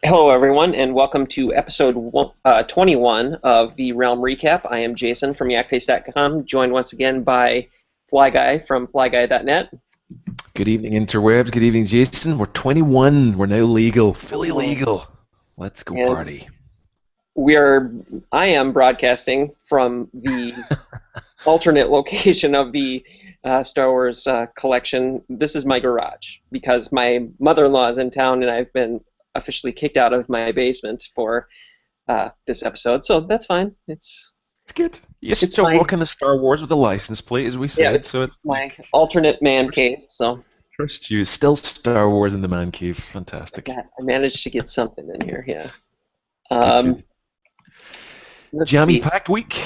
Hello, everyone, and welcome to episode 21 of the Realm Recap. I am Jason from Yakface.com, joined once again by Fly Guy from FlyGuy.net. Good evening, interwebs. Good evening, Jason. We're 21. We're now legal, fully 21. legal. Let's go And party. I am broadcasting from the alternate location of the Star Wars collection. This is my garage because my mother-in-law is in town, and I've been officially kicked out of my basement for this episode, so that's fine. It's good. You're it's still my rocking the Star Wars with the license plate, as we yeah, said, so it's my alternate man cave. So trust you. Still Star Wars in the man cave. Fantastic. I managed to get something in here. Yeah. Good, Um, good. let's see. Jammy-packed week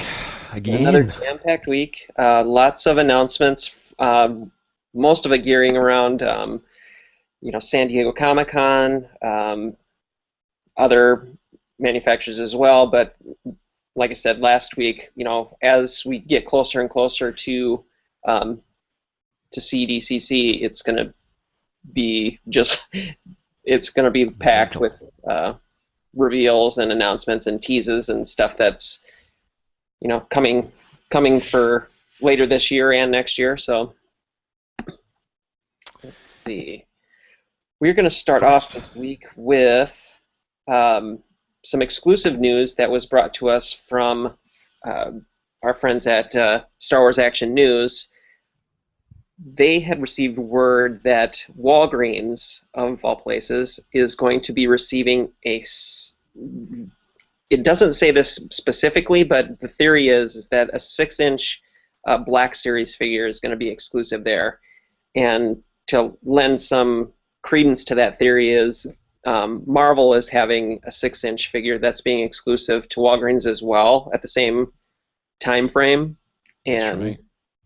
Another again. jam-packed week. Lots of announcements. Most of it gearing around, San Diego Comic-Con, other manufacturers as well. But like I said last week, as we get closer and closer to CDCC, be just it's going to be packed Mental. with reveals and announcements and teases and stuff that's coming for later this year and next year. So let's see. We're going to start off First, this week with some exclusive news that was brought to us from our friends at Star Wars Action News. They had received word that Walgreens, of all places, is going to be receiving it doesn't say this specifically, but the theory is that a 6-inch Black Series figure is going to be exclusive there. And to lend some credence to that theory is Marvel is having a 6-inch figure that's being exclusive to Walgreens as well at the same time frame. that's And right.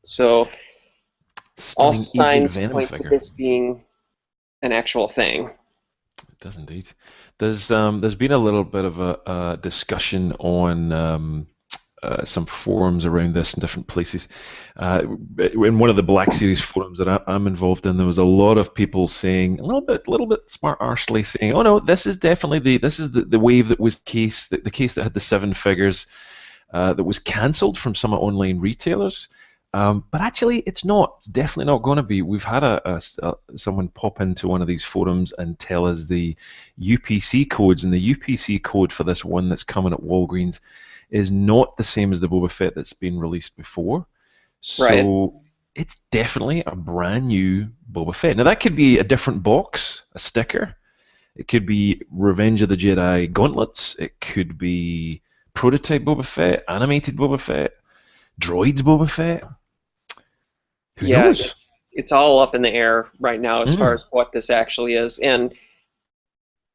so all Stunning Agent signs Venom point to figure. this being an actual thing. It does indeed. There's been a little bit of a discussion on some forums around this in different places. In one of the Black Series forums that I'm involved in, there was a lot of people saying a little bit smart arsely saying, "Oh no, this is definitely the wave that was the case that had the 7 figures that was cancelled from some online retailers." But actually, it's not. It's definitely not going to be. We've had someone pop into one of these forums and tell us the UPC codes, and the UPC code for this one that's coming at Walgreens is not the same as the Boba Fett that's been released before. Right. So it's definitely a brand new Boba Fett. Now that could be a different box, a sticker. It could be Revenge of the Jedi gauntlets. It could be prototype Boba Fett, animated Boba Fett, droids Boba Fett. Who Yeah, knows? it's all up in the air right now as far Mm, as what this actually is. And,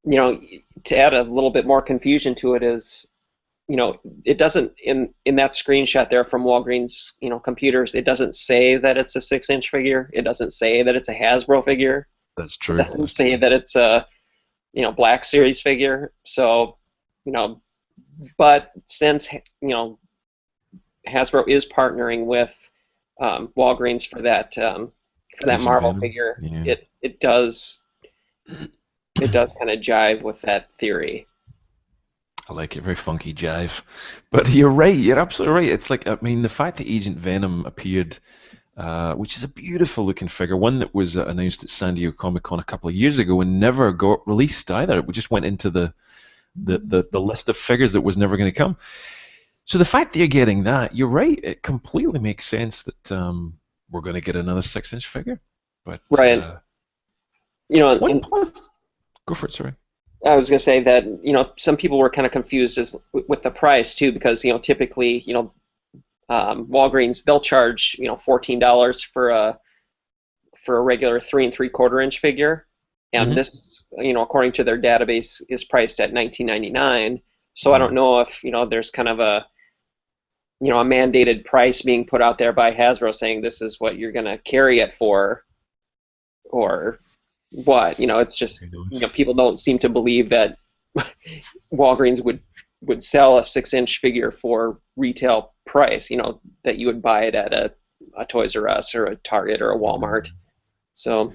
to add a little bit more confusion to it is, it doesn't in that screenshot there from Walgreens, computers, it doesn't say that it's a 6-inch figure. It doesn't say that it's a Hasbro figure. that's It true. doesn't That's say true. that it's a, Black Series figure. So, you know, but since, Hasbro is partnering with Walgreens for that Agent Marvel Venom. figure, Yeah. it does kind of jive with that theory. I like it. Very funky jive. But you're right. You're absolutely right. It's like, I mean, the fact that Agent Venom appeared, which is a beautiful looking figure, one that was announced at San Diego Comic Con a couple of years ago and never got released either. It just went into the list of figures that was never going to come. So the fact that you're getting that, you're right. It completely makes sense that we're going to get another 6-inch figure. But Right. one And plus, go for it. Sorry. I was going to say that, some people were kind of confused with the price too, because, typically, Walgreens, they'll charge, $14 for a regular 3 3/4 inch figure, and Hmm. this, according to their database, is priced at 19.99. So I don't Mm. know if, there's kind of a mandated price being put out there by Hasbro saying this is what you're going to carry it for, or what. It's just, Who knows? people don't seem to believe that Walgreens would sell a 6-inch figure for retail price, that you would buy it at a Toys R Us or a Target or a Walmart. So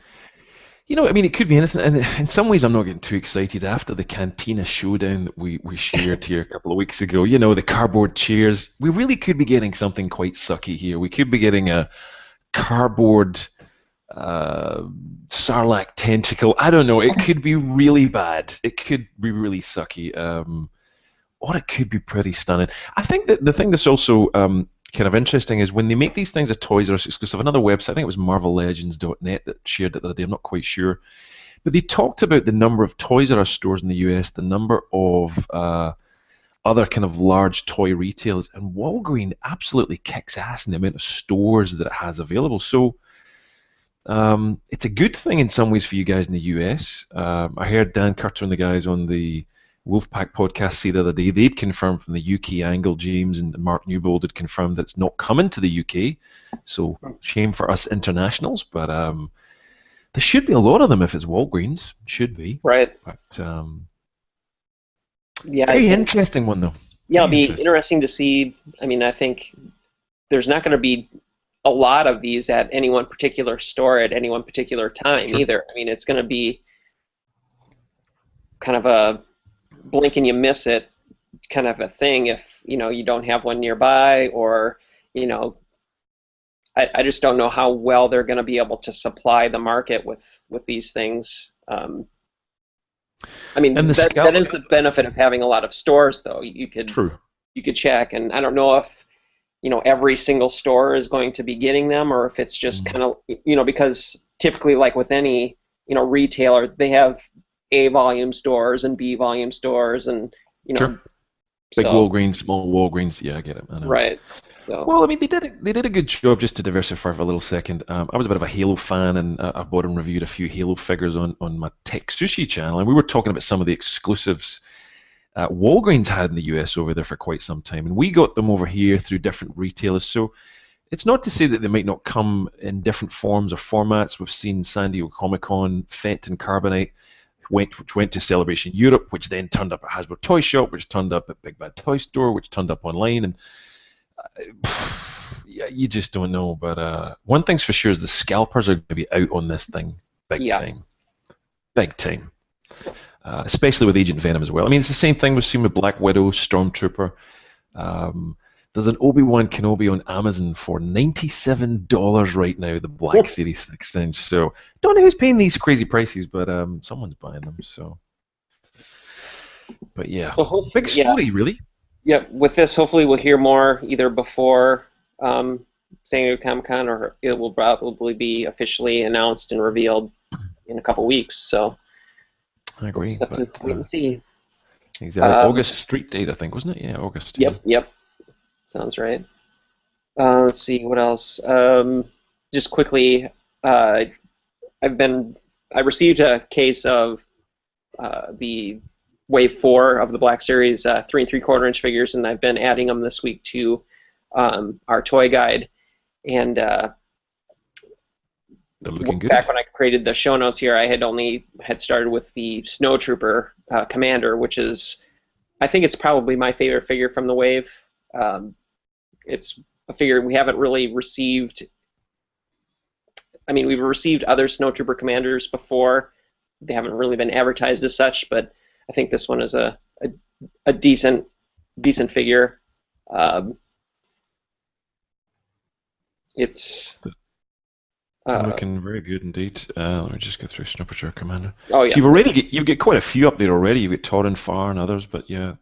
You know, I mean, it could be anything, and in some ways, I'm not getting too excited. After the Cantina showdown that we shared here a couple of weeks ago, you know, the cardboard chairs, we really could be getting something quite sucky here. We could be getting a cardboard Sarlacc tentacle. I don't know. It could be really bad. It could be really sucky. Or it could be pretty stunning. I think that the thing that's also kind of interesting is when they make these things a Toys R Us exclusive. Another website, I think it was MarvelLegends.net that shared it the other day. I'm not quite sure, but they talked about the number of Toys R Us stores in the US, the number of other kind of large toy retailers, and Walgreens absolutely kicks ass in the amount of stores that it has available. So it's a good thing in some ways for you guys in the US. I heard Dan Curter and the guys on the Wolfpack podcast say the other day they'd confirmed from the UK angle, James and Mark Newbold had confirmed that it's not coming to the UK. So shame for us internationals, but there should be a lot of them if it's Walgreens. Should be. Right. But yeah, very interesting one though. Yeah, it'll be interesting to see. I mean, I think there's not going to be a lot of these at any one particular store at any one particular time either. I mean, it's going to be kind of a blink and you miss it kind of a thing if you don't have one nearby, or I just don't know how well they're going to be able to supply the market with these things. I mean, that is the benefit of having a lot of stores, though. You could check, and I don't know if every single store is going to be getting them, or if it's just kind of because typically, like with any retailer, they have A volume stores and B volume stores, and big Walgreens, small Walgreens. Yeah, I get it. I know. Right. So. Well, I mean, they did a good job. Just to diversify for a little second, I was a bit of a Halo fan, and I've bought and reviewed a few Halo figures on my Tech Sushi channel, and we were talking about some of the exclusives Walgreens had in the US over there for quite some time, and we got them over here through different retailers. So it's not to say that they might not come in different forms or formats. We've seen San Diego Comic-Con, Fett and Carbonite, which went to Celebration Europe, which then turned up at Hasbro Toy Shop, which turned up at Big Bad Toy Store, which turned up online, and yeah, you just don't know. But one thing's for sure is the scalpers are going to be out on this thing big time. Big time. Especially with Agent Venom as well. I mean, it's the same thing we've seen with Black Widow, Stormtrooper. There's an Obi-Wan Kenobi on Amazon for $97 right now, the Black Series 6-inch. So, don't know who's paying these crazy prices, but someone's buying them. So, but yeah, big story, really. Yeah, with this, hopefully we'll hear more either before San Diego Comic-Con, or it will probably be officially announced and revealed in a couple weeks. So. I agree. But, wait and see. Exactly. August street date, I think, wasn't it? Yeah, August. Yep. Sounds right. Let's see what else. Just quickly, I received a case of the Wave 4 of the Black Series 3 3/4-inch figures, and I've been adding them this week to our toy guide. And they're looking good. Back when I created the show notes here, I had started with the Snowtrooper Commander, which is, I think it's probably my favorite figure from the Wave. It's a figure we haven't really received. I mean, we've received other Snowtrooper Commanders before. They haven't really been advertised as such, but I think this one is a decent figure. It's looking very good indeed. Let me just go through Snowtrooper Commander. Oh yeah. So you've got quite a few up there already. You've got Torrin Farr and others, but yeah,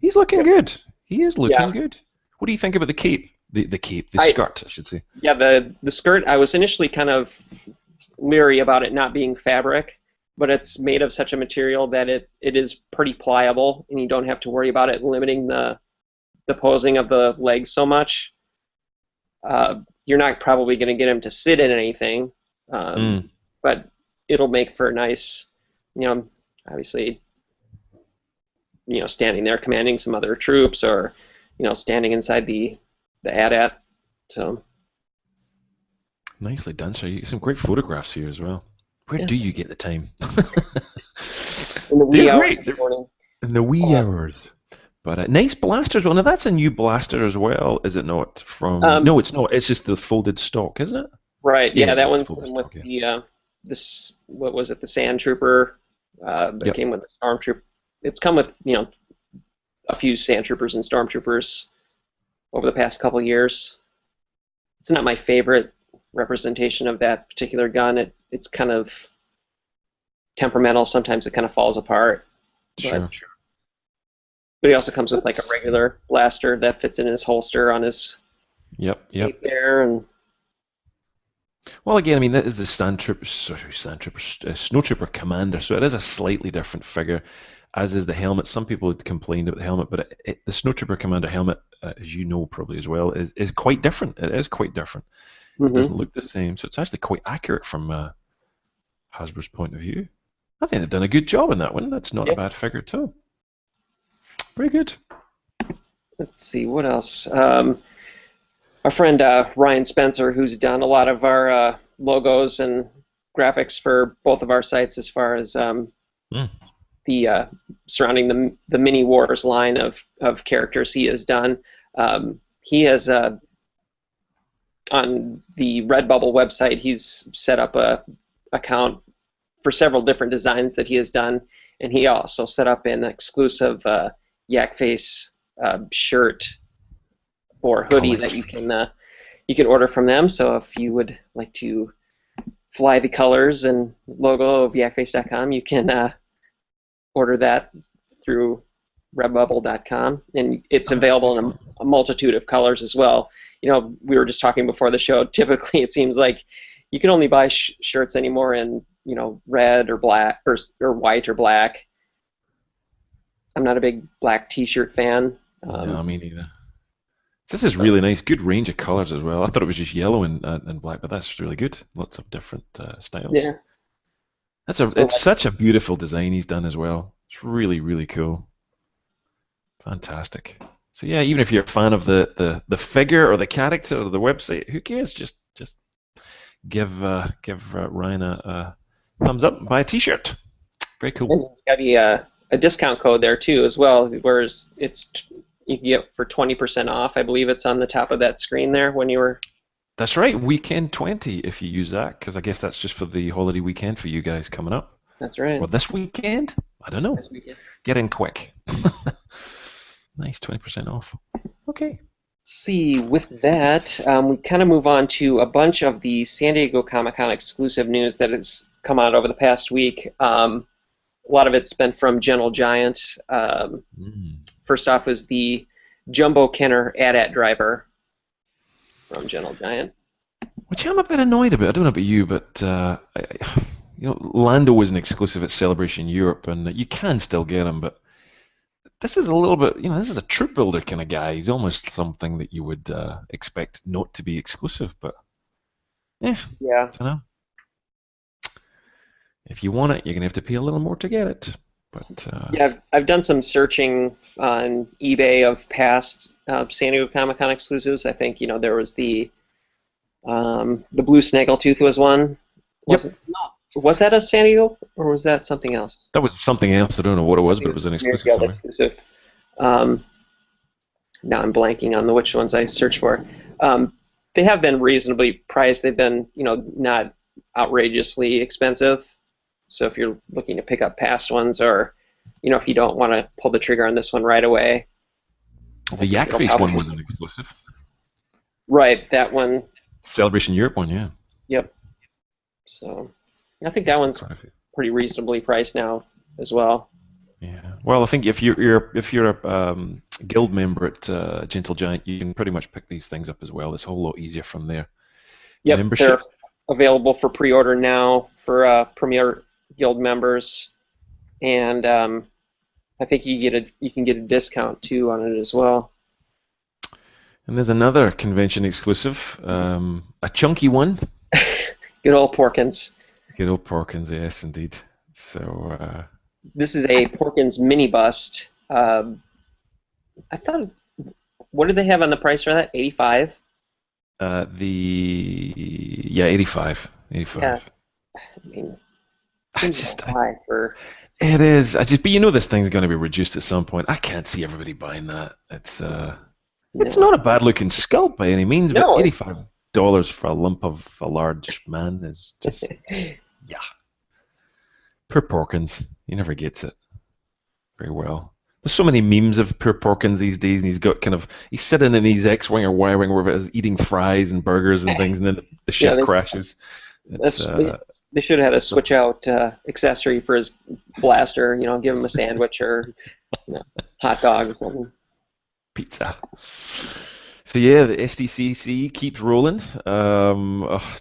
he's looking good. He is looking good. What do you think about the cape? The skirt, I should say. Yeah, the skirt. I was initially kind of leery about it not being fabric, but it's made of such a material that it is pretty pliable, and you don't have to worry about it limiting the posing of the legs so much. You're not probably going to get him to sit in anything, but it'll make for a nice, obviously, standing there commanding some other troops, or, standing inside the AT-AT. So nicely done, sir. You get some great photographs here as well. Where do you get the time? In the wee hours of the morning. In the wee hours. But nice blaster as well. Now that's a new blaster as well, is it not? From no, it's not. It's just the folded stock, isn't it? Right. Yeah, that one's with this, what was it, the Sand Trooper that came with the Stormtrooper. It's come with, you know, a few Sand Troopers and Stormtroopers over the past couple years. It's not my favorite representation of that particular gun. It's kind of temperamental. Sometimes it kind of falls apart. Sure. But he also comes with like a regular blaster that fits in his holster on his cape there. And well, again, I mean, that is the Snowtrooper Commander, so it is a slightly different figure, as is the helmet. Some people had complained about the helmet, but the Snowtrooper Commander helmet, as you know probably as well, is quite different. It is quite different. It doesn't look the same, so it's actually quite accurate from Hasbro's point of view. I think they've done a good job in that one. That's not a bad figure at all. Very good. Let's see, what else? Our friend Ryan Spencer, who's done a lot of our logos and graphics for both of our sites as far as the surrounding the Mini Wars line of characters he has done. He has, on the Redbubble website, he's set up a account for several different designs that he has done, and he also set up an exclusive Yak Face shirt or hoodie that you can order from them. So if you would like to fly the colors and logo of Yakface.com, you can order that through Redbubble.com, and it's available in a multitude of colors as well. You know, we were just talking before the show. Typically, it seems like you can only buy shirts anymore in, you know, red or black or white or black. I'm not a big black T-shirt fan. No, me neither. This is really nice. Good range of colors as well. I thought it was just yellow and black, but that's really good. Lots of different styles. Yeah. It's such a beautiful design he's done as well. It's really, really cool. Fantastic. So yeah, even if you're a fan of the figure or the character or the website, who cares? Just give Ryan a thumbs up and buy a T-shirt. Very cool. And it's got a discount code there too as well, whereas you can get for 20% off. I believe it's on the top of that screen there when you were. That's right, weekend 20 if you use that, because I guess that's just for the holiday weekend for you guys coming up. That's right. Or this weekend? I don't know. This weekend. Get in quick. Nice, 20% off. Okay. See, with that, we kind of move on to a bunch of the San Diego Comic-Con exclusive news that has come out over the past week. A lot of it's been from Gentle Giant. First off is the Jumbo Kenner AT-AT driver from Gentle Giant. Which I'm a bit annoyed about. I don't know about you, but you know, Lando was an exclusive at Celebration Europe, and you can still get him, but this is a little bit, you know, this is a troop builder kind of guy. He's almost something that you would expect not to be exclusive, but yeah, I don't know. If you want it, you're going to have to pay a little more to get it. But yeah, I've done some searching on eBay of past San Diego Comic-Con exclusives. I think, you know, there was the Blue Snaggletooth was one. Was that a San Diego, or was that something else? That was something else. I don't know what it was, but it was an exclusive. Exclusive. Now I'm blanking on which ones I searched for. They have been reasonably priced. They've been, you know, not outrageously expensive. So if you're looking to pick up past ones, or, you know, if you don't want to pull the trigger on this one right away. The Yak Face one was an exclusive. Right, that one. Celebration Europe one, yeah. Yep. So I think that one's pretty reasonably priced now as well. Yeah. Well, I think if you're a guild member at Gentle Giant, you can pretty much pick these things up as well. It's a whole lot easier from there. Yep, membership. They're available for pre-order now for Premier Guild members, and I think you can get a discount too on it as well. And there's another convention exclusive, a chunky one. Good old Porkins. Good old Porkins, yes, indeed. So this is a Porkins mini bust. I thought, what did they have on the price for that? 85. 85. 85. Yeah. I mean, it is. But you know this thing's going to be reduced at some point. I can't see everybody buying that. It's not a bad looking sculpt by any means, but $85 for a lump of a large man is just Yeah. Poor Porkins. He never gets it very well. There's so many memes of poor Porkins these days, and he's sitting in his X-wing or Y-wing, wherever it is, eating fries and burgers and things, and then the Yeah, ship crashes. they should have had a switch out accessory for his blaster. Give him a sandwich or hot dog or something. Pizza. So yeah, the SDCC keeps rolling.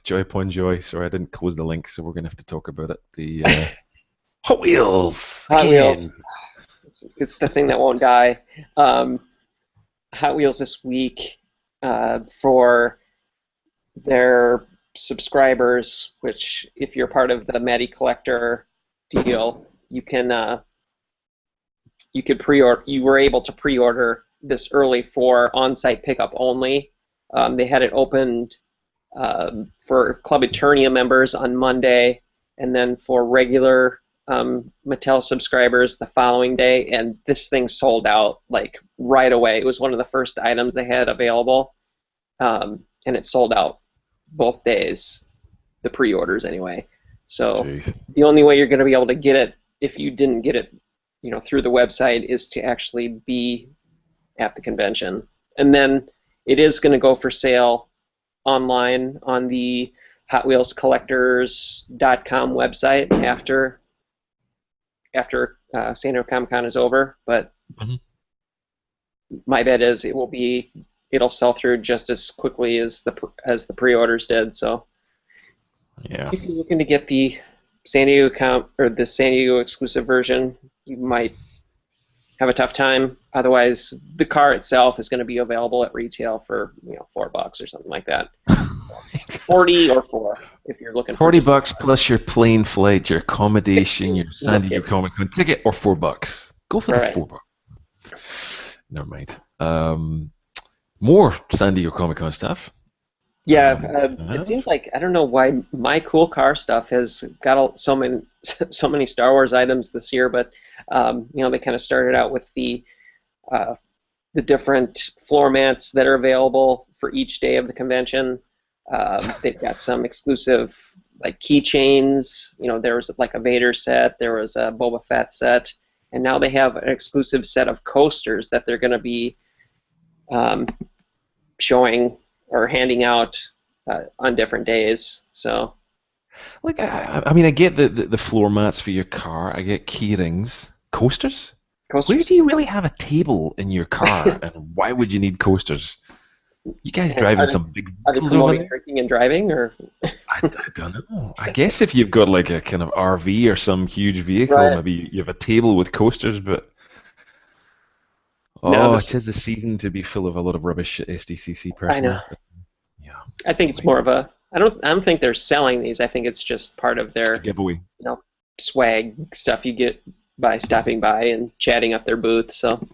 Joy upon joy. Sorry, I didn't close the link, so we're gonna have to talk about it. The Hot Wheels. Hot Wheels. It's the thing that won't die. Hot Wheels this week for their subscribers, which if you're part of the Matty Collector deal, you were able to pre-order this early for on-site pickup only. They had it opened for Club Eternia members on Monday, and then for regular Mattel subscribers the following day, and this thing sold out like right away. It was one of the first items they had available, and it sold out both days, the pre-orders anyway. So the only way you're going to be able to get it, if you didn't get it through the website, is to actually be at the convention. And then it is going to go for sale online on the HotWheelsCollectors.com website after San Diego Comic-Con is over. But my bet is it'll sell through just as quickly as the pre-orders did. So yeah, if you're looking to get the San Diego exclusive version, you might have a tough time. Otherwise, the car itself is going to be available at retail for $4 or something like that. 40 or 4 if you're looking. $40 plus your plane flight, your accommodation, your San Diego Comic-Con ticket, or $4. Go for the $4. Never mind. More San Diego Comic-Con stuff. Yeah, it seems like, I don't know why my cool car stuff has got so many Star Wars items this year, but they kind of started out with the different floor mats that are available for each day of the convention. They've got some exclusive like keychains. There was like a Vader set, there was a Boba Fett set, and now they have an exclusive set of coasters that they're going to be showing or handing out on different days. So, like, I get the floor mats for your car. I get key rings, coasters. Where do you really have a table in your car, and why would you need coasters? You guys driving some big vehicles over there? Drinking and driving, or I don't know. I guess if you've got like a kind of RV or some huge vehicle, maybe you have a table with coasters. But it is the season to be full of a lot of rubbish at SDCC. Personally, I know. Yeah, I think it's more of a. I don't think they're selling these. I think it's just part of their giveaway. Swag stuff you get by stopping by and chatting up their booth. So.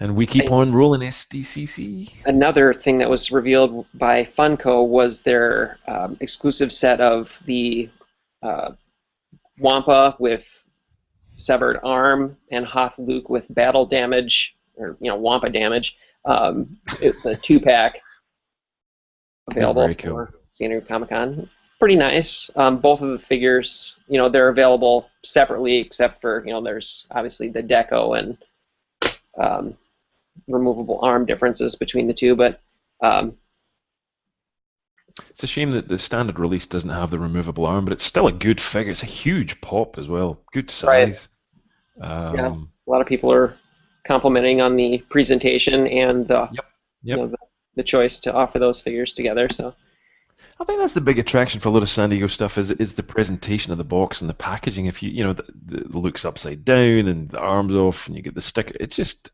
And we keep on rolling SDCC. Another thing that was revealed by Funko was their exclusive set of the Wampa with severed arm and Hoth Luke with battle damage, or Wampa damage. It's a 2-pack available for San Diego Comic-Con. Pretty nice. Both of the figures, they're available separately, except for there's obviously the deco and removable arm differences between the two, but it's a shame that the standard release doesn't have the removable arm, but it's still a good figure. It's a huge pop as well, good size. Yeah, a lot of people are complimenting on the presentation and the the choice to offer those figures together. So I think that's the big attraction for a lot of San Diego stuff is the presentation of the box and the packaging. If the looks upside down and the arms off and you get the sticker, it's just.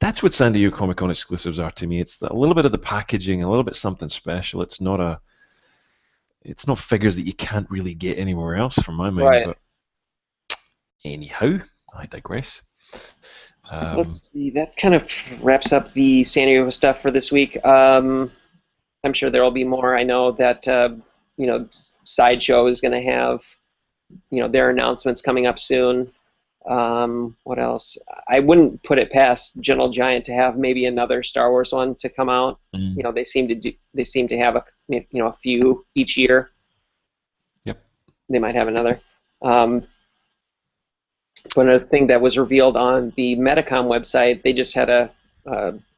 That's what San Diego Comic-Con exclusives are to me. It's a little bit of the packaging, a little bit something special. It's not figures that you can't really get anywhere else, from my mind. Right. But anyhow, I digress. Let's see. That kind of wraps up the San Diego stuff for this week. I'm sure there will be more. I know that Sideshow is going to have their announcements coming up soon. What else? I wouldn't put it past Gentle Giant to have maybe another Star Wars one to come out. They seem to have a few each year. they might have another. But a thing that was revealed on the Medicom website, they just had a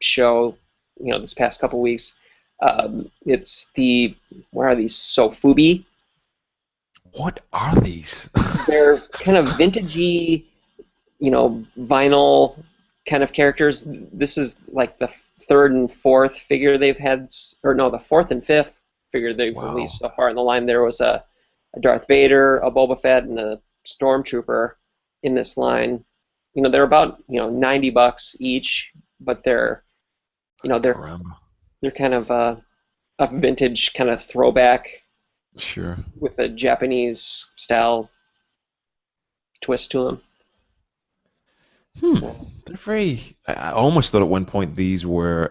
show, this past couple weeks. It's the, where are these? SOFUBI. What are these? They're kind of vintagey, vinyl kind of characters. This is like the third and fourth figure they've had, or no, the fourth and fifth figure they've released so far in the line. There was a Darth Vader, a Boba Fett, and a Stormtrooper in this line. They're about $90 each, but they're kind of a vintage kind of throwback. Sure. With a Japanese style twist to them. They're very. I almost thought at one point these were.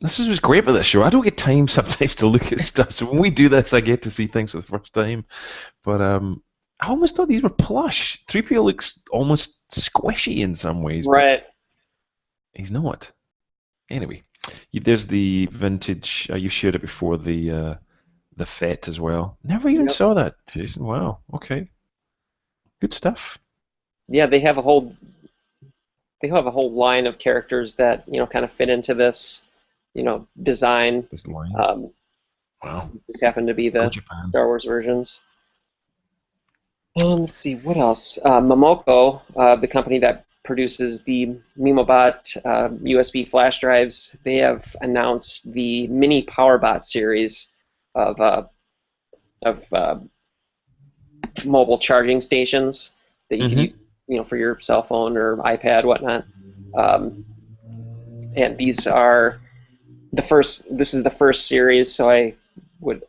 This is what's great about this show. I don't get time sometimes to look at stuff. So when we do this, I get to see things for the first time. But I almost thought these were plush. 3PO looks almost squishy in some ways. Right. He's not. Anyway, there's the vintage. You shared it before, the Fett as well. Never even saw that, Jason. Wow. Okay. Good stuff. Yeah, they have a whole line of characters that kind of fit into this design. This line. Wow. Just happen to be the Star Wars versions. Let's see, what else? Mimoco, the company that produces the MimoBot USB flash drives, they have announced the MiniPowerBot series of mobile charging stations that you can use, for your cell phone or iPad, whatnot. And these are this is the first series, so I would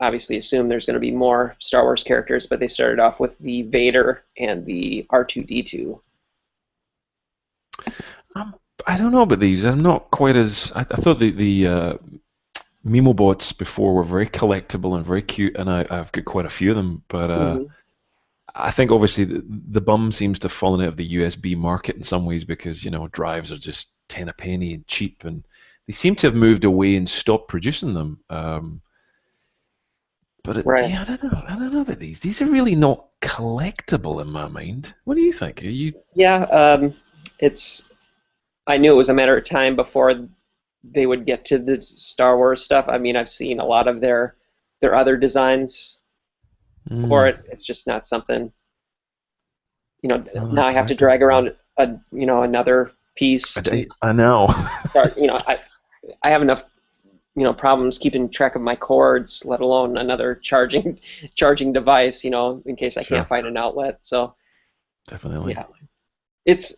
obviously assume there's going to be more Star Wars characters, but they started off with the Vader and the R2-D2. I don't know about these. I'm not quite as... I thought the MimoBots before were very collectible and very cute, and I've got quite a few of them, but I think obviously the bum seems to have fallen out of the USB market in some ways because, drives are just 10 a penny and cheap, and they seem to have moved away and stopped producing them. But yeah, I don't know about these. These are really not collectible in my mind. What do you think? Are you? Yeah, I knew it was a matter of time before they would get to the Star Wars stuff. I mean, I've seen a lot of their other designs for it. It's just not something. Now I have to drag around another piece. I know. I have enough problems keeping track of my cords, let alone another charging device, in case I can't find an outlet. So definitely. Yeah. It's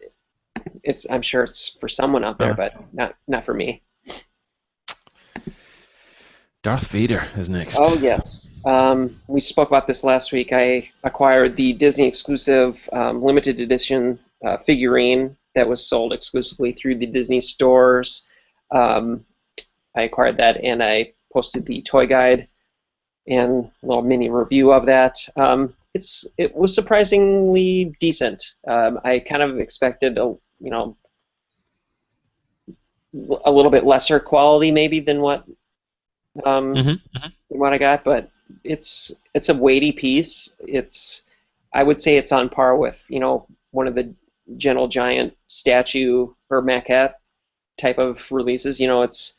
I'm sure it's for someone out there, but not for me. Darth Vader is next. Oh yes. We spoke about this last week. I acquired the Disney exclusive limited edition figurine that was sold exclusively through the Disney stores. I acquired that, and I posted the Toyguide and a little mini review of that. It was surprisingly decent. I kind of expected a little bit lesser quality maybe than what I got, but it's a weighty piece. I would say it's on par with one of the Gentle Giant statue or maquette type of releases. It's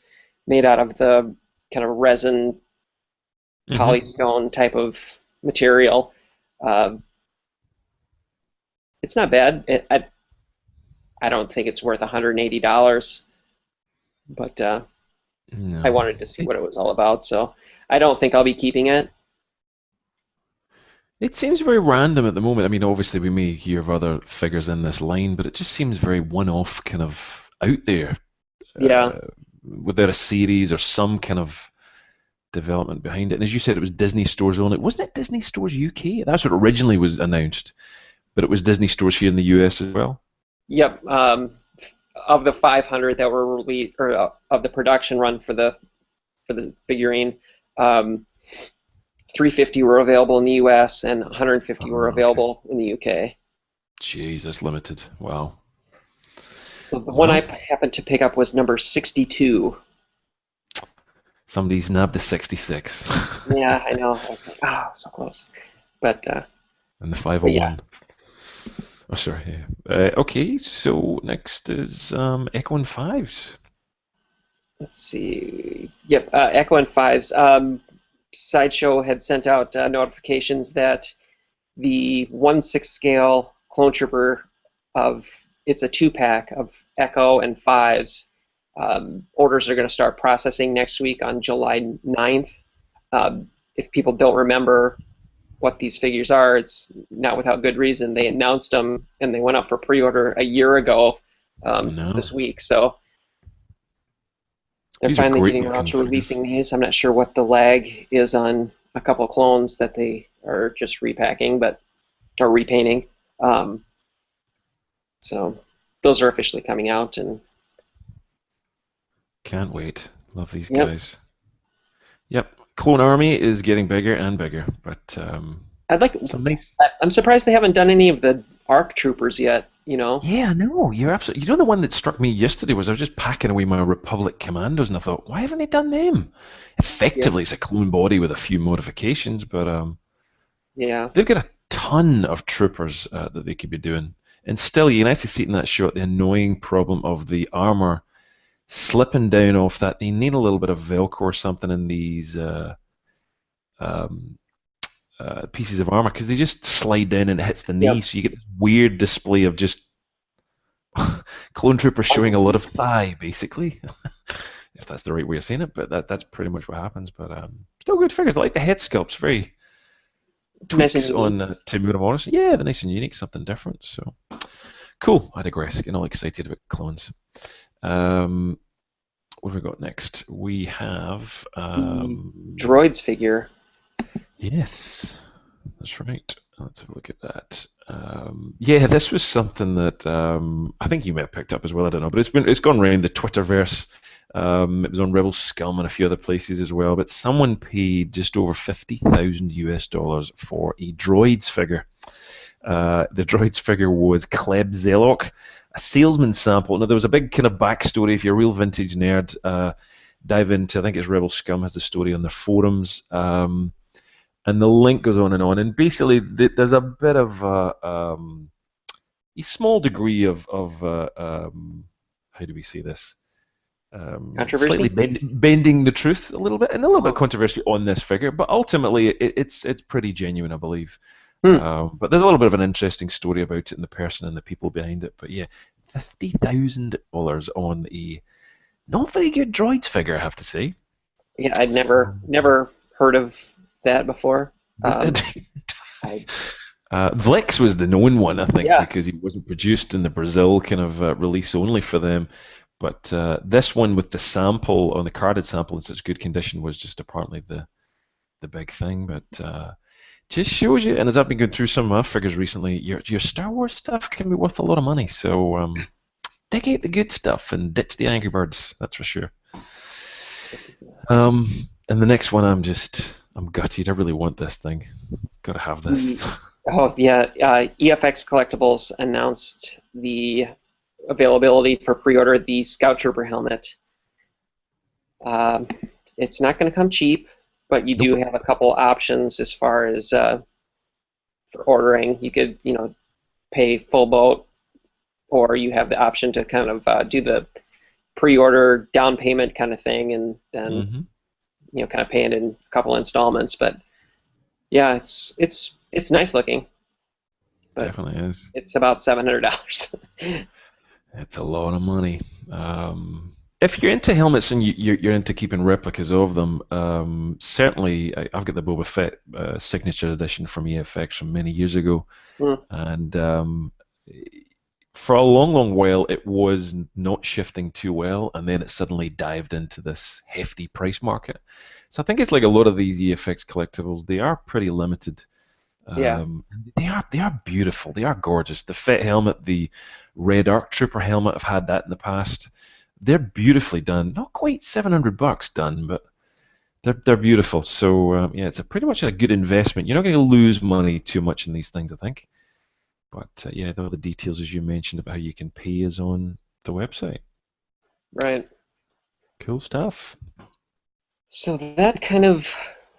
made out of the kind of resin polystone type of material. It's not bad. I don't think it's worth $180, but no. I wanted to see what it was all about, so I don't think I'll be keeping it. It seems very random at the moment. I mean, obviously we may hear of other figures in this line, but it just seems very one-off, kind of out there. Yeah. Without a series or some kind of development behind it. And as you said, it was Disney stores only. Wasn't it Disney stores UK? That's what originally was announced, but it was Disney stores here in the US as well. Yep. Of the 500 that were released, or of the production run for the figurine, 350 were available in the US and 150 were available in the UK. Jeez, that's limited. Wow. So the one I happened to pick up was number 62. Somebody's nabbed the 66. Yeah, I know. I was like, so close. But And the yeah, 501. Oh, sorry. Yeah. Okay, so next is Echo and Fives. let's see. Yep, Echo and Fives. Sideshow had sent out notifications that the 1/6 scale clone trooper of it's a 2-pack of Echo and Fives. Orders are going to start processing next week on July 9th. If people don't remember what these figures are, it's not without good reason. They announced them and they went up for pre-order a year ago No. this week. So they're These are finally great getting around looking to figures. releasing these. I'm not sure what the lag is on a couple of clones that they are just repacking, but or repainting. Um, so those are officially coming out, and Can't wait. Love these yep. guys. Yep. Clone Army is getting bigger and bigger, but I'd like. some nice. I'm surprised they haven't done any of the ARC troopers yet. You know. Yeah, no, you're absolutely. You know, the one that struck me yesterday was I was just packing away my Republic Commandos, and I thought, why haven't they done them? Yeah. Effectively, it's a clone body with a few modifications, but Yeah. they've got a ton of troopers that they could be doing. And still, you can actually see it in that shot the annoying problem of the armor slipping down off that. They need a little bit of Velcro or something in these um, pieces of armor because they just slide down and it hits the knee. Yep. So you get this weird display of just clone troopers showing a lot of thigh, basically, if that's the right way of saying it. But that's pretty much what happens. But still good figures. I like the head sculpts. Very Nice and tweaks unique. on Timur Morrison. Yeah, they're nice and unique, something different. So cool. I digress. Getting all excited about clones. Um, what have we got next? We have The droids figure. yes, that's right. Let's have a look at that. Yeah, this was something that I think you may have picked up as well. I don't know, but it's gone around the Twitterverse. It was on Rebel Scum and a few other places as well. But someone paid just over $50,000 for a droids figure. The droids figure was Kleb Zelok, a salesman sample. Now there was a big kind of backstory. If you're a real vintage nerd, dive into. I think it's Rebel Scum has the story on their forums. And the link goes on and on. And basically, there's a bit of a small degree of how do we say this? Slightly Controversy? bending the truth a little bit, and a little bit of Oh. controversy on this figure. But ultimately, it's pretty genuine, I believe. Hmm. But there's a little bit of an interesting story about it and the person and the people behind it. But yeah, $50,000 on a not very good droids figure, I have to say. Yeah, I'd So, never heard of that before. I Vlex was the known one, I think, yeah. because he wasn't produced in the Brazil kind of release only for them. But this one with the sample on the carded sample in such good condition was just apparently the big thing. But just shows you, and as I've been going through some of my figures recently, your Star Wars stuff can be worth a lot of money. So dig out the good stuff and ditch the Angry Birds. That's for sure. Um, and the next one, I'm gutted. I really want this thing. Got to have The, this. oh yeah, EFX Collectibles announced the availability for pre-order the Scout Trooper helmet. Um, it's not going to come cheap, but you do Nope. have a couple options as far as for ordering. You could, pay full boat, or you have the option to kind of do the pre-order down payment kind of thing, and then Hmm. kind of pay it in a couple installments. But yeah, it's nice looking, but Definitely is. it's about $700. It's a lot of money. If you're into helmets and you're into keeping replicas of them, certainly I've got the Boba Fett signature edition from EFX from many years ago, Hmm. and for a long, long while it was not shifting too well, and then it suddenly dived into this hefty price market. So I think it's like a lot of these EFX collectibles, they are pretty limited. Yeah, They are beautiful. They are gorgeous. The Fett helmet, the Red Arc Trooper helmet, I've had that in the past. They're beautifully done. Not quite $700 done, but they're beautiful. So yeah, it's pretty much a good investment. You're not going to lose money too much in these things, I think. But yeah, all the details as you mentioned about how you can pay is on the website. right. Cool stuff. So that kind of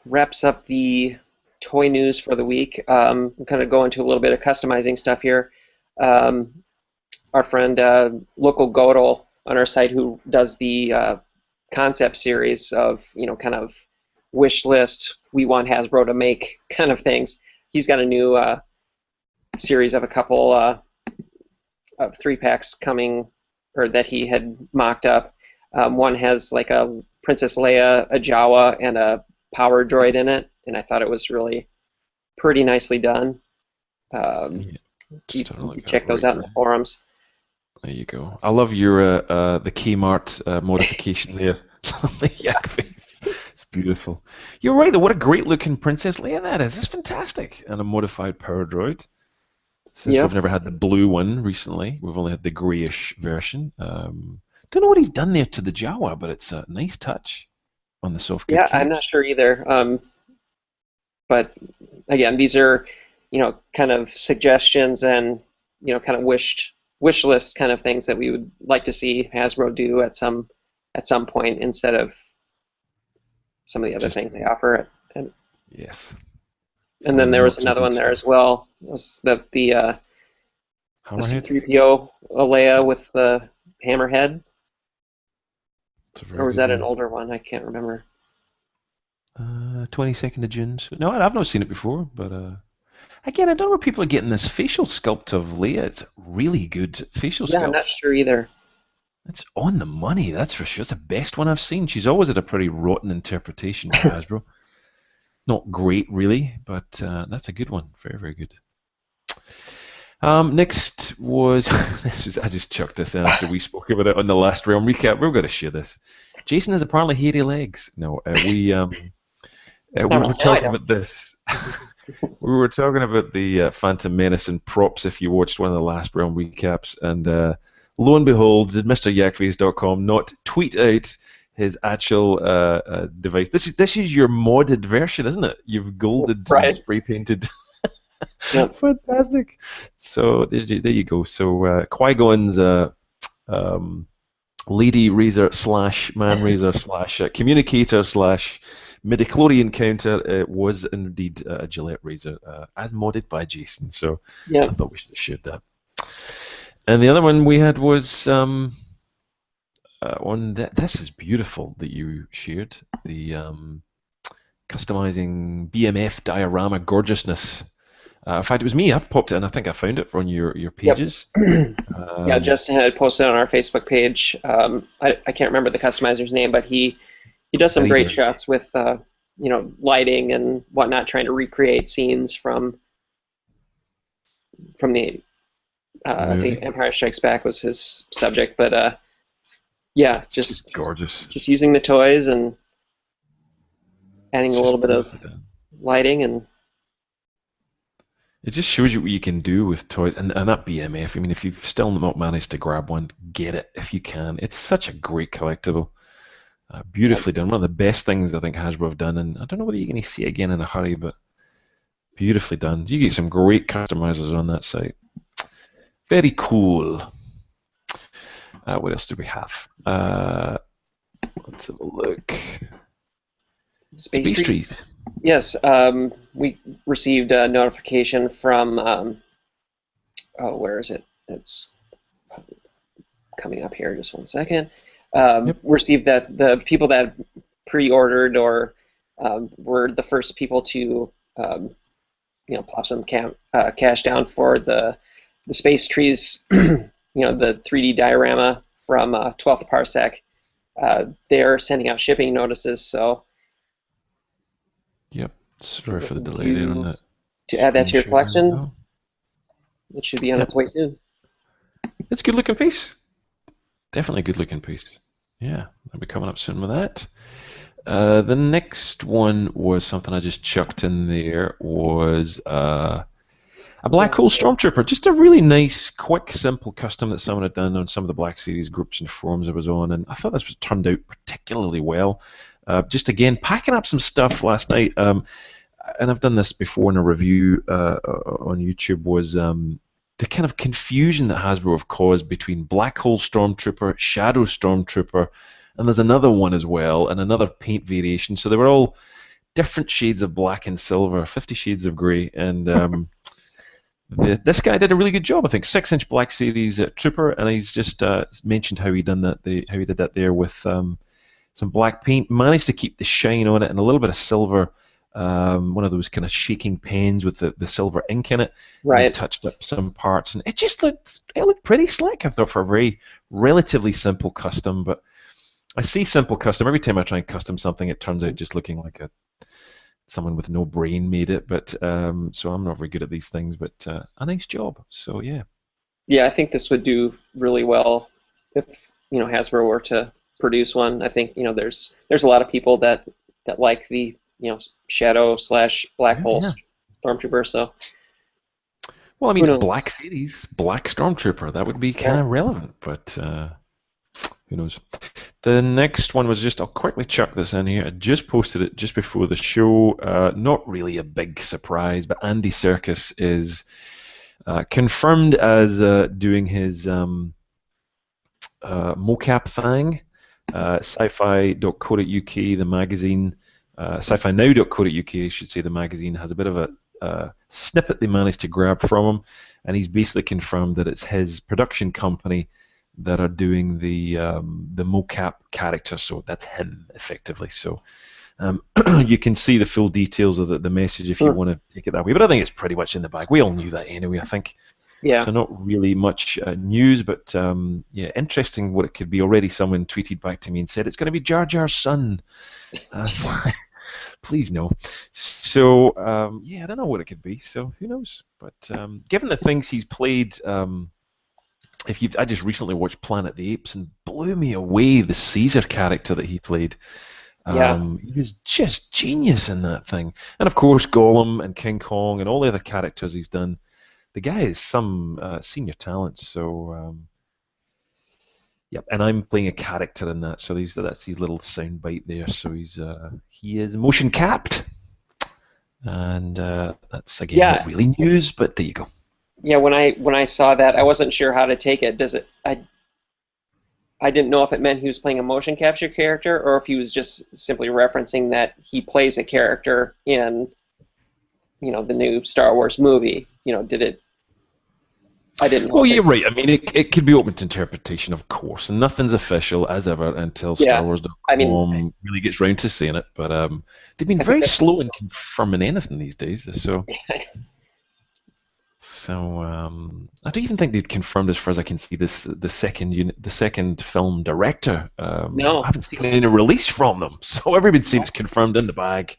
wraps up the toy news for the week. I'm kind of go into a little bit of customizing stuff here. Our friend Local Godel on our site, who does the concept series of, kind of wish list, we want Hasbro to make kind of things. He's got a new series of a couple of 3-packs coming, or that he had mocked up. One has like a Princess Leia, a Jawa, and a power droid in it, and I thought it was really pretty nicely done. You can check those out in the forums. There you go. I love your the Kmart modification there. The Yak Face. It's beautiful. You're right though. What a great looking Princess Leia that is. It's fantastic. And a modified power droid. Since we've never had the blue one recently, we've only had the greyish version. Don't know what he's done there to the Jawa, but it's a nice touch on the soft good cubes. I'm not sure either. But again, these are, kind of suggestions and, kind of wish list kind of things that we would like to see Hasbro do at some point, instead of some of the other things they offer. Yes. And then there was another one there as well. Was the C-3PO Leia with the hammerhead? Or was that an older one? I can't remember. 22nd of June. No, I've not seen it before, but again, I don't know where people are getting this facial sculpt of Leia. It's a really good facial sculpt. Yeah, I'm not sure either. It's on the money, that's for sure. It's the best one I've seen. She's always had a pretty rotten interpretation by Hasbro. Not great, really, but that's a good one. Very, very good. Next was, I just chucked this in after we spoke about it on the last Realm recap. We're going to share this. Jason has apparently hairy legs. No, we were talking about this. We were talking about the Phantom Menace and props if you watched one of the last Realm recaps, and lo and behold, did Mr. Yakface.com not tweet out his actual device? This is your modded version, isn't it? You've golded and spray painted. Yep. Fantastic. So there you go. So Qui-Gon's lady razor / man razor / communicator / midichlorian counter was indeed a Gillette razor, as modded by Jason. So I thought we should have shared that. And the other one we had was on this is beautiful that you shared, the customizing BMF diorama gorgeousness. In fact, it was me. I popped it and I think I found it on your pages. Yep. Justin had posted on our Facebook page. I can't remember the customizer's name, but he does some great shots with lighting and whatnot, trying to recreate scenes from the I think Empire Strikes Back was his subject, but just gorgeous. Just using the toys and adding a little bit of lighting, and it just shows you what you can do with toys, and that BMF. I mean, if you've still not managed to grab one, get it if you can. It's such a great collectible. Beautifully done. One of the best things I think Hasbro have done, and I don't know whether you're going to see it again in a hurry, but beautifully done. You get some great customizers on that site. Very cool. What else do we have? Let's have a look. Space trees. Yes, we received a notification from, where is it? It's coming up here, just one second. Received that the people that pre-ordered or were the first people to, plop some cash down for the space trees, the 3D diorama from 12th Parsec. They're sending out shipping notices, so. Yep. Sorry for the delay there on that. To add that to your collection, it should be on its way soon. It's a good looking piece. Definitely a good looking piece. Yeah, I'll be coming up soon with that. The next one was something I just chucked in there, was a Black Hole Stormtrooper. Just a really nice, quick, simple custom that someone had done on some of the Black Series groups and forums I was on, and I thought this was turned out particularly well. Just again, packing up some stuff last night, and I've done this before in a review on YouTube, was the kind of confusion that Hasbro have caused between Black Hole Stormtrooper, Shadow Stormtrooper, and there's another one as well, and another paint variation. So they were all different shades of black and silver, 50 shades of grey, and this guy did a really good job. I think 6-inch Black Series Trooper, and he's just mentioned how he done that. How he did that there with some black paint, managed to keep the shine on it, and a little bit of silver. One of those kind of shaking pens with the silver ink in it. Right. And he touched up some parts, and it looked pretty slick. I thought for a very relatively simple custom, but I see simple custom every time I try and custom something. It turns out just looking like someone with no brain made it. But so I'm not very good at these things, but a nice job. So yeah. Yeah, I think this would do really well if Hasbro were to produce one. I think there's a lot of people that like the shadow / black hole Stormtrooper. So. Well, I mean, Black Series, Black Stormtrooper, that would be kind of relevant, but who knows. The next one was I'll quickly chuck this in here. I just posted it just before the show. Not really a big surprise, but Andy Serkis is confirmed as doing his mocap thing. Sci-fi.co.uk, the magazine, sci-fi-now.co.uk, I should say, the magazine, has a bit of a snippet they managed to grab from him, and he's basically confirmed that it's his production company that are doing the mocap character, so that's him effectively. So you can see the full details of the message if you want to take it that way, but I think it's pretty much in the bag. We all knew that anyway, I think. Yeah. So not really much news, but yeah, interesting what it could be. Already someone tweeted back to me and said it's going to be Jar Jar's son. Please no. So yeah, I don't know what it could be. So who knows? But given the things he's played, I just recently watched Planet of the Apes and blew me away. The Caesar character that he played. He was just genius in that thing. And of course, Gollum and King Kong and all the other characters he's done. The guy is some senior talent. So yep, and I'm playing a character in that. So that's his little sound bite there. So he is motion capped, and that's again not really news, but there you go. Yeah, when I saw that, I wasn't sure how to take it. I didn't know if it meant he was playing a motion capture character or if he was just simply referencing that he plays a character in, the new Star Wars movie. Did it? I didn't know. Well, you're right. I mean, it could be open to interpretation, of course, and nothing's official as ever until Star Wars.com really gets round to saying it. But they've been very slow in confirming anything these days. So I don't even think they'd confirmed, as far as I can see, the second film director. No, I haven't seen any release from them, so everybody seems confirmed in the bag.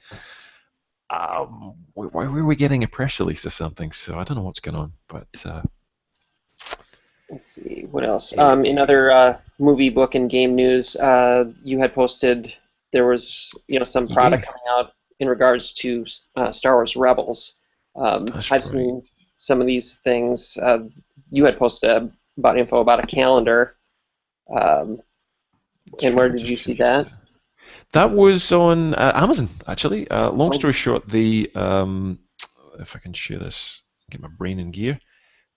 Why were we getting a press release or something? So I don't know what's going on, but let's see what else. In other movie, book, and game news, you had posted there was some product coming out in regards to Star Wars Rebels. I've seen some of these things. You had posted about info about a calendar. And where did you see that? That was on Amazon, actually. Long story short, if I can share this, get my brain in gear.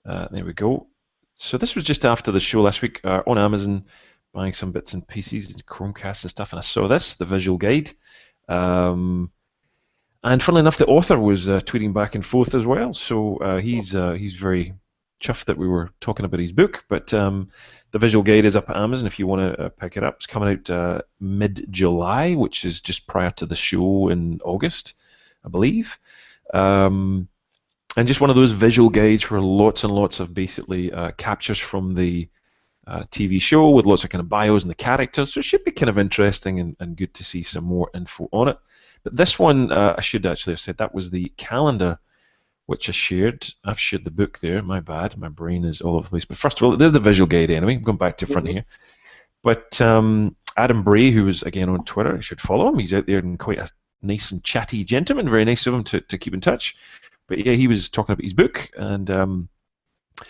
There we go. So this was just after the show last week on Amazon, buying some bits and pieces, Chromecast and stuff, and I saw this, the visual guide. And funnily enough, the author was tweeting back and forth as well. So he's very chuffed that we were talking about his book. But the visual guide is up at Amazon if you want to pick it up. It's coming out mid-July, which is just prior to the show in August, I believe. And just one of those visual guides where lots and lots of basically captures from the TV show with lots of kind of bios and the characters. So it should be kind of interesting and good to see some more info on it. But this one, I should actually have said, that was the calendar which I shared. I've shared the book there. My bad. My brain is all over the place. But first of all, there's the visual guide anyway. I'm going back to front here. But Adam Bray, who is, again, on Twitter, you should follow him. He's out there and quite a nice and chatty gentleman. Very nice of him to keep in touch. But yeah, he was talking about his book. And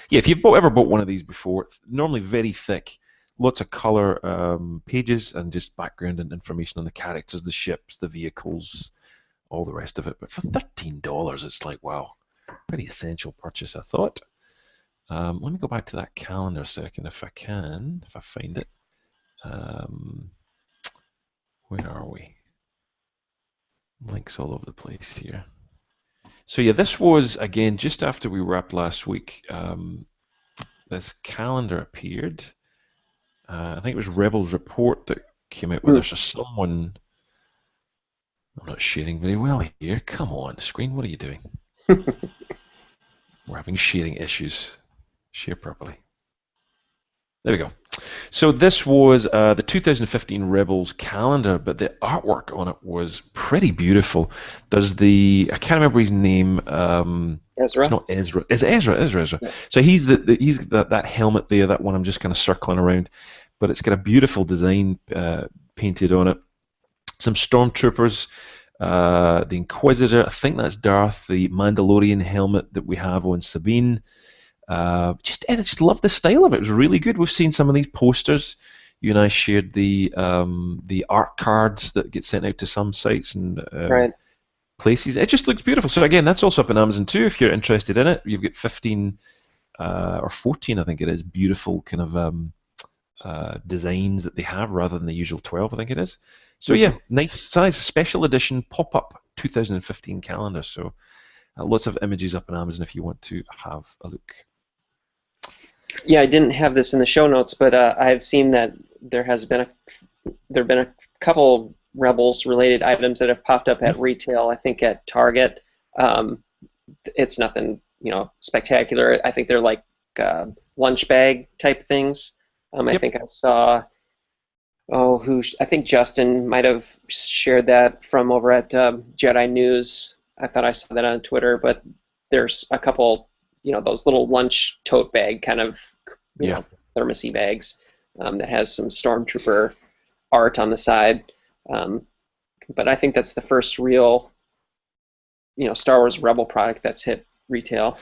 yeah, if you've ever bought one of these before, it's normally very thick. Lots of color pages and just background and information on the characters, the ships, the vehicles, all the rest of it. But for $13, it's like, wow, pretty essential purchase, I thought. Let me go back to that calendar a second if I can, if I find it. Where are we? Links all over the place here. So yeah, this was, again, just after we wrapped last week. This calendar appeared. I think it was Rebels Report that came out with this, or someone. I'm not sharing very well here. Come on, screen, what are you doing? We're having sharing issues. Share properly. There we go. So this was the 2015 Rebels calendar, but the artwork on it was pretty beautiful. There's I can't remember his name. Ezra? It's not Ezra. It's Ezra. Yeah. So he's that helmet there, that one I'm just kind of circling around. But it's got a beautiful design painted on it. Some stormtroopers, the Inquisitor, I think that's Darth, the Mandalorian helmet that we have on Sabine. I just love the style of it. It was really good. We've seen some of these posters. You and I shared the art cards that get sent out to some sites and places. It just looks beautiful. So again, that's also up on Amazon too. If you're interested in it, you've got 15 or 14, I think it is, beautiful kind of designs that they have rather than the usual 12, I think it is. So yeah, nice size, special edition pop-up 2015 calendar. So lots of images up on Amazon if you want to have a look. Yeah, I didn't have this in the show notes, but I've seen that there have been a couple Rebels-related items that have popped up at retail. I think at Target. It's nothing, spectacular. I think they're like lunch bag type things. I think I saw. I think Justin might have shared that from over at Jedi News. I thought I saw that on Twitter, but there's a couple, those little lunch tote bag kind of, thermosy bags that has some Stormtrooper art on the side. But I think that's the first real, Star Wars Rebel product that's hit retail.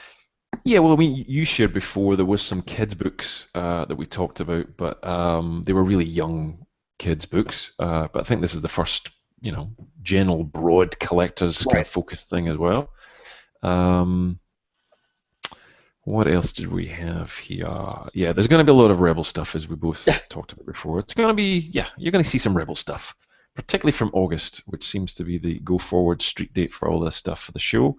Yeah, well, I mean, you shared before there was some kids' books that we talked about, but they were really young kids' books. But I think this is the first, general broad collectors kind of focused thing as well. What else did we have here? Yeah, there's going to be a lot of Rebel stuff, as we both talked about before. It's going to be, you're going to see some Rebel stuff, particularly from August, which seems to be the go-forward street date for all this stuff for the show.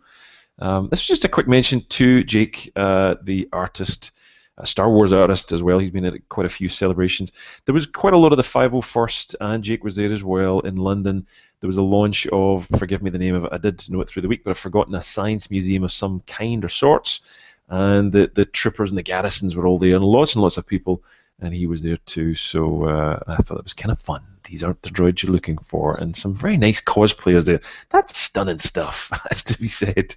This was just a quick mention to Jake, the artist, a Star Wars artist as well. He's been at quite a few celebrations. There was quite a lot of the 501st, and Jake was there as well in London. There was a launch of, forgive me the name of it, I did know it through the week, but I've forgotten, a science museum of some kind or sorts. And the troopers and the garrisons were all there, and lots of people, and he was there too. So I thought it was kind of fun. These aren't the droids you're looking for, and some very nice cosplayers there. That's stunning stuff, has to be said.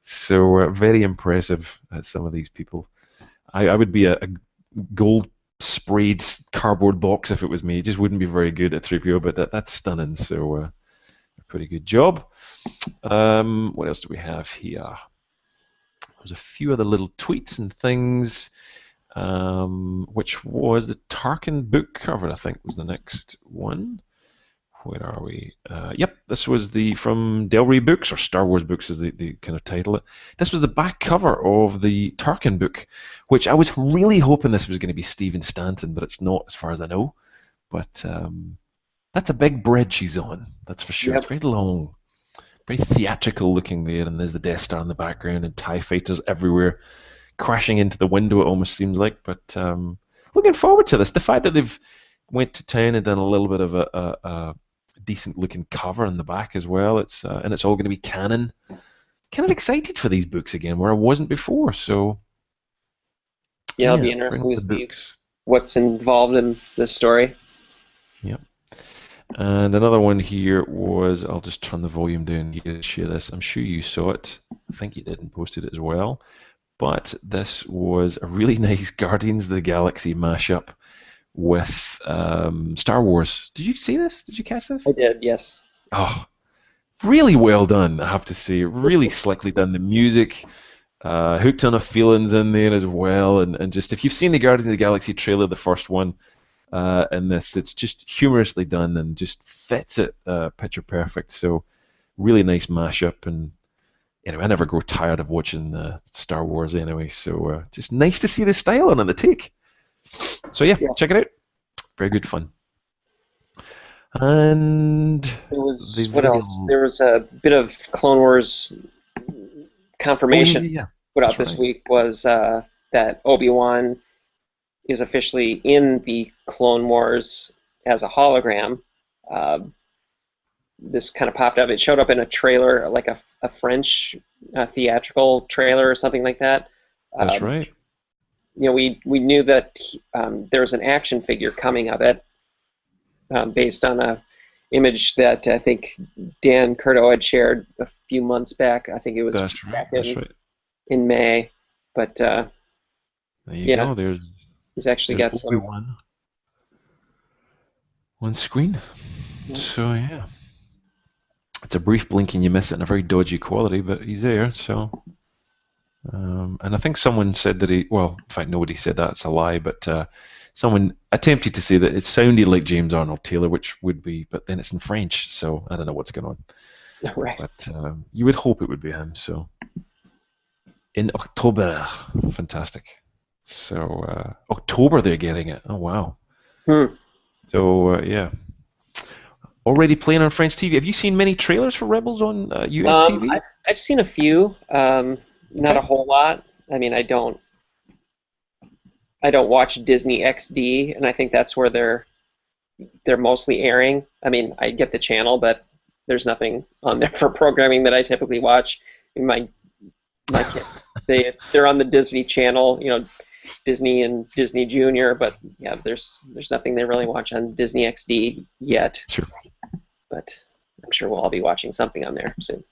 So very impressive at some of these people. I would be a gold sprayed cardboard box if it was me. It just wouldn't be very good at 3PO, but that's stunning. So a pretty good job. What else do we have here? There's a few other little tweets and things, which was the Tarkin book cover, I think, was the next one. Where are we? Yep, this was from Del Rey Books, or Star Wars Books as they kind of title it. This was the back cover of the Tarkin book, which I was really hoping this was going to be Stephen Stanton, but it's not, as far as I know. But that's a big bridge he's on, that's for sure. Yep. It's very long. Very theatrical looking there, and there's the Death Star in the background and TIE fighters everywhere, crashing into the window, it almost seems like. But looking forward to this. The fact that they've went to town and done a little bit of a decent looking cover in the back as well. And it's all going to be canon. Kind of excited for these books again, where I wasn't before. So yeah, it'll be interesting to see what's involved in this story. Yep. And another one here was, I'll just turn the volume down here to share this. I'm sure you saw it. I think you did and posted it as well. But this was a really nice Guardians of the Galaxy mashup with Star Wars. Did you see this? Did you catch this? I did, yes. Oh, really well done, I have to say. Really slickly done. The music, hooked on a feelings in there as well. And just, if you've seen the Guardians of the Galaxy trailer, the first one, and it's just humorously done and just fits it picture perfect. So really nice mashup, and anyway, I never grow tired of watching Star Wars anyway. So just nice to see the style on the take. So yeah, check it out. Very good fun. And There was, they've what else? There was a bit of Clone Wars oh yeah, confirmation yeah, yeah. put out That's this right. week was that Obi-Wan is officially in the Clone Wars as a hologram. Uh, this kind of popped up. It showed up in a trailer, like a French theatrical trailer or something like that. That's Um, right. we knew that there was an action figure coming of it, based on a image that I think Dan Curto had shared a few months back. I think it was That's right. back That's right. in May. But There you yeah, go. he's actually There's got some. Obi-Wan on screen. Yeah. So yeah, it's a brief blink and you miss it in a very dodgy quality, but he's there. So and I think someone said that well, in fact, nobody said that. It's a lie, but someone attempted to say that it sounded like James Arnold Taylor, which would be, but then it's in French, so I don't know what's going on. Right. But you would hope it would be him. So in October, fantastic. So October they're getting it. Oh wow. Hmm. So yeah, already playing on French TV. Have you seen many trailers for Rebels on US TV? I've seen a few, not a Okay. whole lot. I mean, I don't watch Disney XD, and I think that's where they're mostly airing. I mean, I get the channel, but there's nothing on there for programming that I typically watch. My kids, they're on the Disney Channel, Disney and Disney Junior, but yeah, there's nothing they really watch on Disney XD yet. Sure. But I'm sure we'll all be watching something on there soon.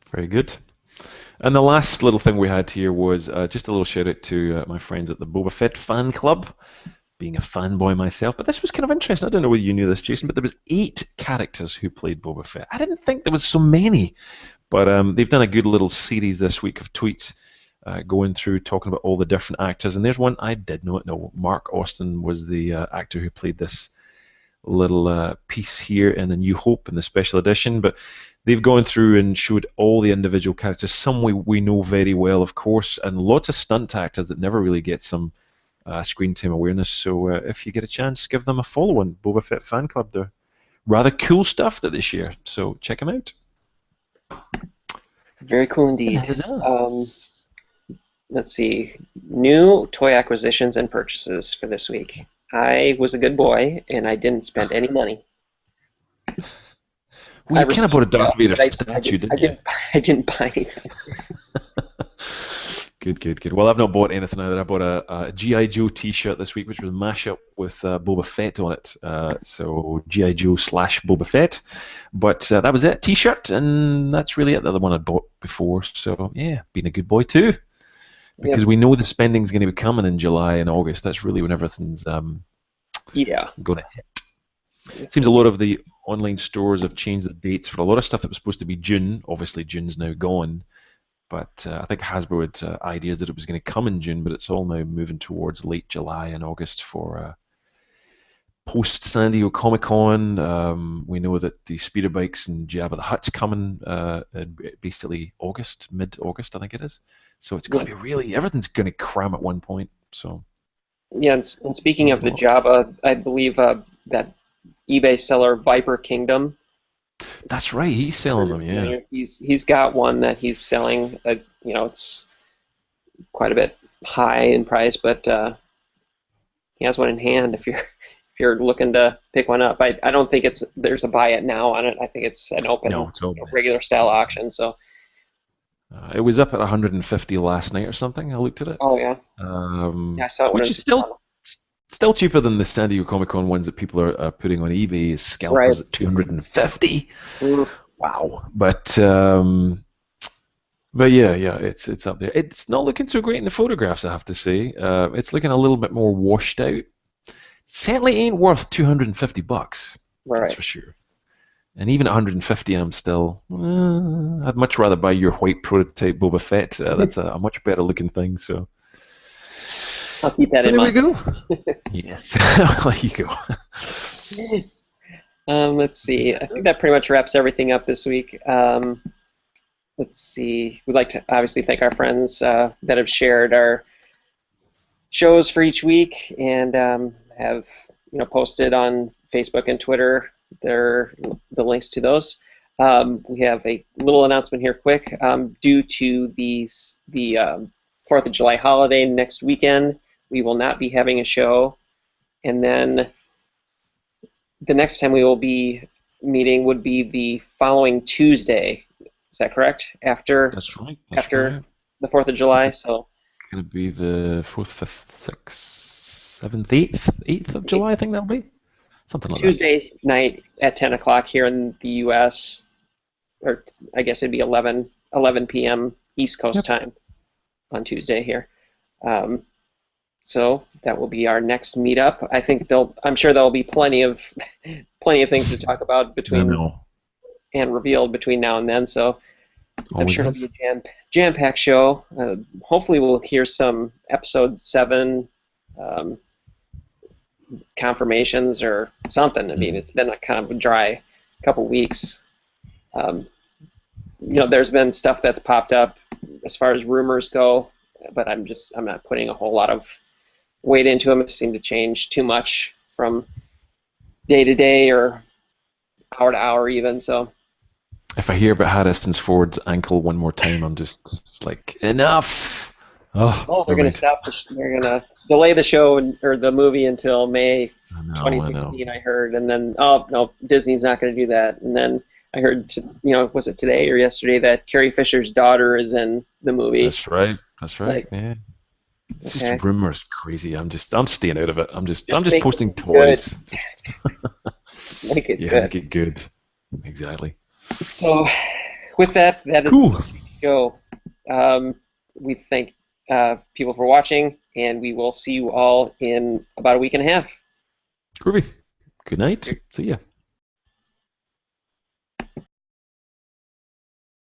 Very good. And the last little thing we had here was just a little shout out to my friends at the Boba Fett fan club, being a fanboy myself. But this was kind of interesting. I don't know whether you knew this, Jason, but there was 8 characters who played Boba Fett. I didn't think there was so many, but they've done a good little series this week of tweets going through talking about all the different actors. And there's one I did not know. Mark Austin was the actor who played this little piece here in A New Hope in the special edition, but they've gone through and showed all the individual characters. Some we know very well, of course, and lots of stunt actors that never really get some screen time awareness. So if you get a chance, give them a follow on Boba Fett Fan Club. They're rather cool stuff that they share, so check them out. Very cool indeed. Let's see. New toy acquisitions and purchases for this week. I was a good boy, and I didn't spend any money. Well, you kind of bought a Darth Vader statue, didn't you? I didn't buy anything. Good. Well, I've not bought anything either. I bought a G.I. Joe T-shirt this week, which was a mashup with Boba Fett on it. So G.I. Joe / Boba Fett. But that was it, T-shirt, and that's really it. The other one I'd bought before. So yeah, being a good boy too. Because we know the spending's going to be coming in July and August. That's really when everything's going to hit. It seems a lot of the online stores have changed the dates for a lot of stuff that was supposed to be June. Obviously, June's now gone. But I think Hasbro had ideas that it was going to come in June, but it's all now moving towards late July and August for post San Diego Comic Con. We know that the speeder bikes and Jabba the Hutt's coming basically August, mid-August, I think it is. So it's going to be really, everything's going to cram at one point. So yeah, and speaking of the Jabba, I believe that eBay seller Viper Kingdom. That's right, he's selling them. Yeah, he's got one that he's selling. It's quite a bit high in price, but he has one in hand. If you're looking to pick one up, I don't think there's a buy it now on it. I think it's an open, regular style auction. So it was up at 150 last night or something. I looked at it. Oh yeah. Yeah, I saw it. Which is still cheaper than the San Diego Comic Con ones that people are putting on eBay. Scalpers at 250. Wow. But yeah, it's up there. It's not looking so great in the photographs, I have to say. It's looking a little bit more washed out. Certainly ain't worth $250. That's for sure. And even at 150, I'm still. I'd much rather buy your white prototype Boba Fett. That's a much better looking thing. So. I'll keep that in mind. There we go. Yes. There you go. Let's see. I think that pretty much wraps everything up this week. Let's see. We'd like to obviously thank our friends that have shared our shows for each week and have posted on Facebook and Twitter the links to those. We have a little announcement here, quick. Due to the 4th of July holiday next weekend, we will not be having a show, and then the next time we will be meeting would be the following Tuesday. Is that correct? That's right. After the 4th of July. So going to be the 4th, 5th, 6th, 7th, 8th of July. I think that'll be something like Tuesday night at 10 o'clock here in the U.S. Or I guess it'd be 11 p.m. East Coast time on Tuesday here. So that will be our next meetup. I think I'm sure there'll be plenty of things to talk about and revealed between now and then. So I'm sure it'll be a jam-packed show. Hopefully we'll hear some episode 7 confirmations or something. I mean, it's been a kind of a dry couple weeks. There's been stuff that's popped up as far as rumors go, but I'm not putting a whole lot of weight into them. It seemed to change too much from day to day or hour to hour even. So if I hear about Harrison Ford's ankle one more time, I'm just like, enough. They're going to stop. They're going to delay the show or the movie until May 2016. I heard, and then no, Disney's not going to do that. And then I heard, was it today or yesterday that Carrie Fisher's daughter is in the movie? That's right. Yeah. It's just rumors, crazy. I'm staying out of it. I'm just posting toys. Make it good. Make it good. Exactly. So, with that is cool. The show. We thank people for watching, and we will see you all in about a week and a half. Groovy. Good night. See ya.